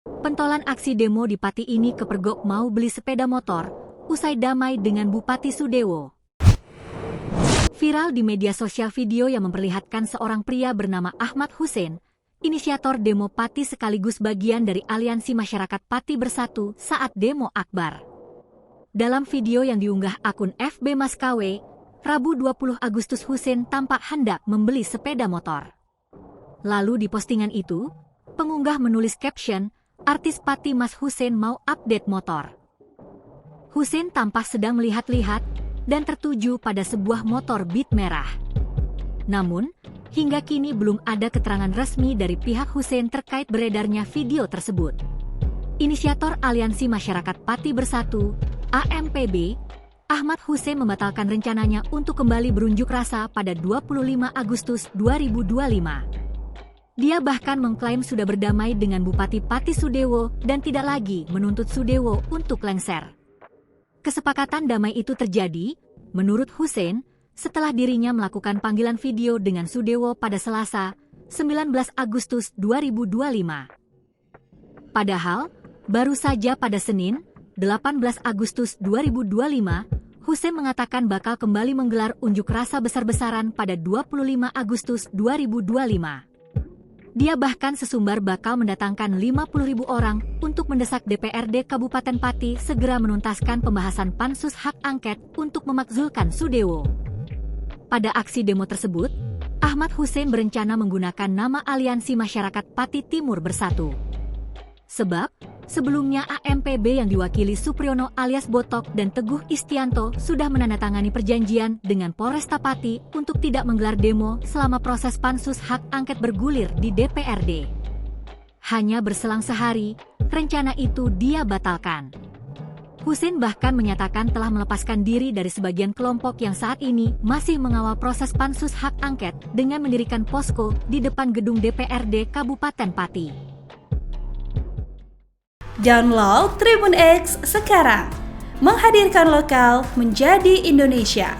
Pentolan aksi demo di Pati ini kepergok mau beli sepeda motor, usai damai dengan Bupati Sudewo. Viral di media sosial video yang memperlihatkan seorang pria bernama Ahmad Hussein, inisiator demo Pati sekaligus bagian dari Aliansi Masyarakat Pati Bersatu saat demo akbar. Dalam video yang diunggah akun FB Mas KW, Rabu 20 Agustus Hussein tampak hendak membeli sepeda motor. Lalu di postingan itu, pengunggah menulis caption, "Artis Pati Mas Hussein mau update motor." Hussein tampak sedang melihat-lihat dan tertuju pada sebuah motor Beat merah. Namun, hingga kini belum ada keterangan resmi dari pihak Hussein terkait beredarnya video tersebut. Inisiator Aliansi Masyarakat Pati Bersatu, AMPB, Ahmad Hussein membatalkan rencananya untuk kembali berunjuk rasa pada 25 Agustus 2025. Dia bahkan mengklaim sudah berdamai dengan Bupati Pati Sudewo dan tidak lagi menuntut Sudewo untuk lengser. Kesepakatan damai itu terjadi, menurut Hussein, setelah dirinya melakukan panggilan video dengan Sudewo pada Selasa, 19 Agustus 2025. Padahal, baru saja pada Senin, 18 Agustus 2025, Hussein mengatakan bakal kembali menggelar unjuk rasa besar-besaran pada 25 Agustus 2025. Dia bahkan sesumbar bakal mendatangkan 50.000 orang untuk mendesak DPRD Kabupaten Pati segera menuntaskan pembahasan pansus hak angket untuk memakzulkan Sudewo. Pada aksi demo tersebut, Ahmad Hussein berencana menggunakan nama Aliansi Masyarakat Pati Timur Bersatu. Sebab, sebelumnya AMPB yang diwakili Supriyono alias Botok dan Teguh Istianto sudah menandatangani perjanjian dengan Polresta Pati untuk tidak menggelar demo selama proses pansus hak angket bergulir di DPRD. Hanya berselang sehari, rencana itu dia batalkan. Hussein bahkan menyatakan telah melepaskan diri dari sebagian kelompok yang saat ini masih mengawal proses pansus hak angket dengan mendirikan posko di depan gedung DPRD Kabupaten Pati. Download Tribun X sekarang, menghadirkan lokal menjadi Indonesia.